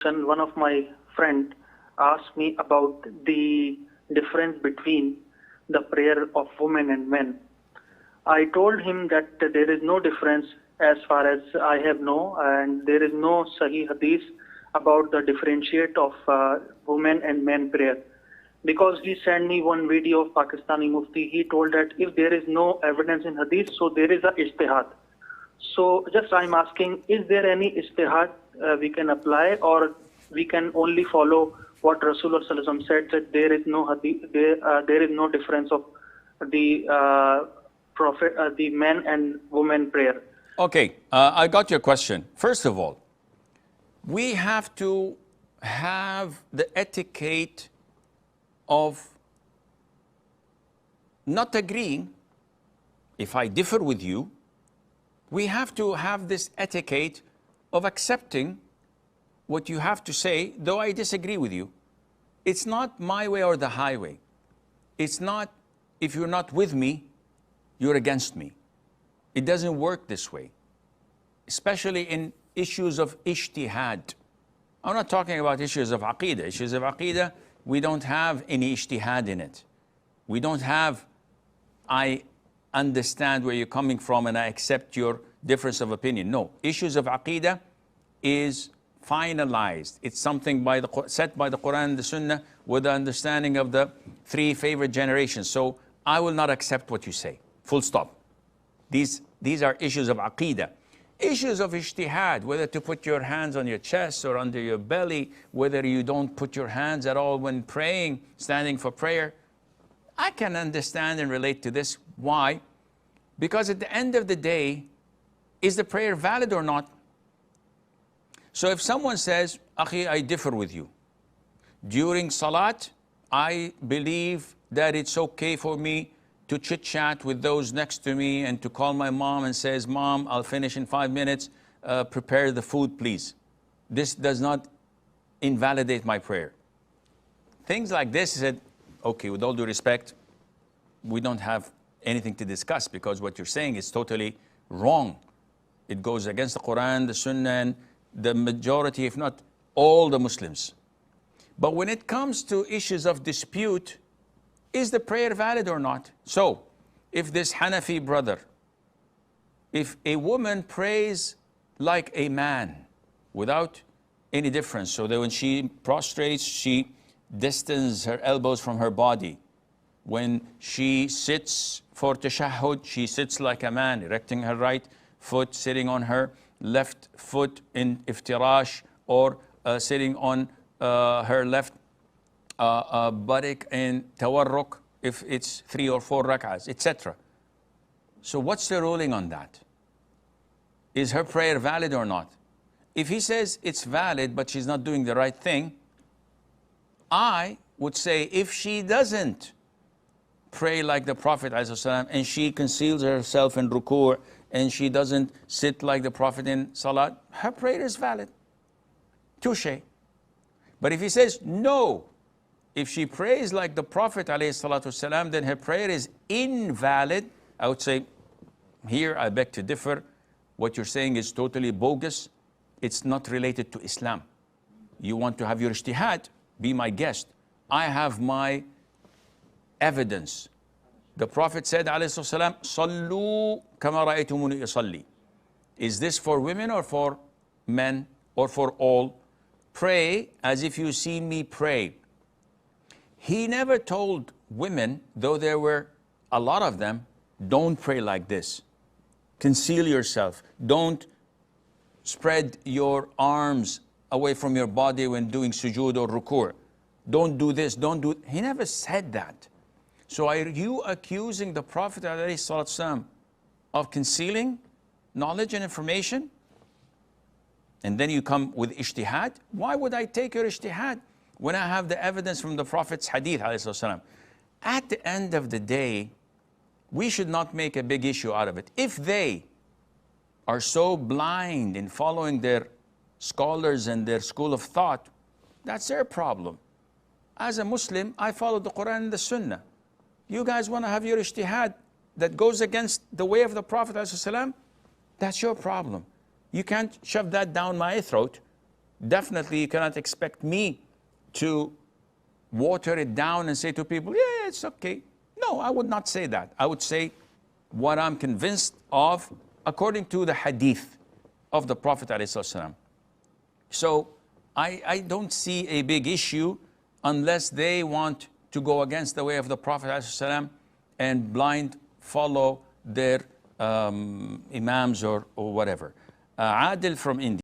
One of my friend asked me about the difference between the prayer of women and men. I told him that there is no difference as far as I have known, and there is no Sahih Hadith about the differentiate of women and men prayer. Because he sent me one video of Pakistani Mufti, he told that if there is no evidence in Hadith, so there is a Ijtihad. So just I'm asking, is there any Ijtihad we can apply, or we can only follow what Rasulullah Sallallahu Alaihi Wasallam said, that there is no Hadith, there is no difference of the Prophet, the men and women prayer? Okay, I got your question. First of all, we have to have the etiquette of not agreeing. If I differ with you, we have to have this etiquette of accepting what you have to say, though I disagree with you. It's not my way or the highway. It's not, if you're not with me, you're against me. It doesn't work this way, especially in issues of ijtihad. I'm not talking about issues of aqeedah. Issues of aqeedah, we don't have any ijtihad in it. We don't have, I understand where you're coming from and I accept your difference of opinion. No, issues of aqeedah is finalized. It's something set by the Quran and the Sunnah with the understanding of the three favorite generations. So I will not accept what you say. Full stop. These are issues of aqeedah. Issues of ijtihad, whether to put your hands on your chest or under your belly, whether you don't put your hands at all when praying, standing for prayer. I can understand and relate to this. Why? Because at the end of the day, is the prayer valid or not? So if someone says, Akhi, I differ with you. During Salat, I believe that it's okay for me to chit-chat with those next to me and to call my mom and says, Mom, I'll finish in 5 minutes, prepare the food, please. This does not invalidate my prayer. Things like this, he said, okay, with all due respect, we don't have anything to discuss because what you're saying is totally wrong. It goes against the Quran, the Sunnah, and the majority, if not all the Muslims. But when it comes to issues of dispute, is the prayer valid or not? So, if this Hanafi brother, if a woman prays like a man without any difference, so that when she prostrates, she distances her elbows from her body. When she sits for tashahhud, she sits like a man, erecting her right foot, sitting on her left foot in iftirash, or sitting on her left buttock in tawarruk, if it's 3 or 4 rak'ahs, etc. So what's the ruling on that? Is her prayer valid or not? If he says it's valid, but she's not doing the right thing, I would say if she doesn't pray like the Prophet ﷺ, and she conceals herself in ruku' and she doesn't sit like the Prophet in salat, her prayer is valid. Touché. But if he says no, if she prays like the Prophet ﷺ, then her prayer is invalid, I would say, here I beg to differ. What you're saying is totally bogus. It's not related to Islam. You want to have your ijtihad, be my guest. I have my evidence. The Prophet said, ﷺ, Sallu kama ra'aytumuni usalli. Is this for women or for men or for all? Pray as if you see me pray. He never told women, though there were a lot of them, don't pray like this. Conceal yourself. Don't spread your arms away from your body when doing sujood or ruku'. Don't do this, don't do... He never said that. So are you accusing the Prophet ﷺ of concealing knowledge and information? And then you come with ijtihad? Why would I take your ijtihad when I have the evidence from the Prophet's hadith ﷺ? At the end of the day, we should not make a big issue out of it. If they are so blind in following their scholars and their school of thought, that's their problem. As a Muslim, I follow the Quran and the Sunnah. You guys want to have your ijtihad that goes against the way of the Prophet ﷺ? That's your problem. You can't shove that down my throat definitely you cannot expect me to water it down and say to people, yeah, it's okay. No, I would not say that. I would say what I'm convinced of according to the hadith of the Prophet ﷺ. So I don't see a big issue unless they want to go against the way of the Prophet ﷺ and blind follow their imams or whatever. Adil from India.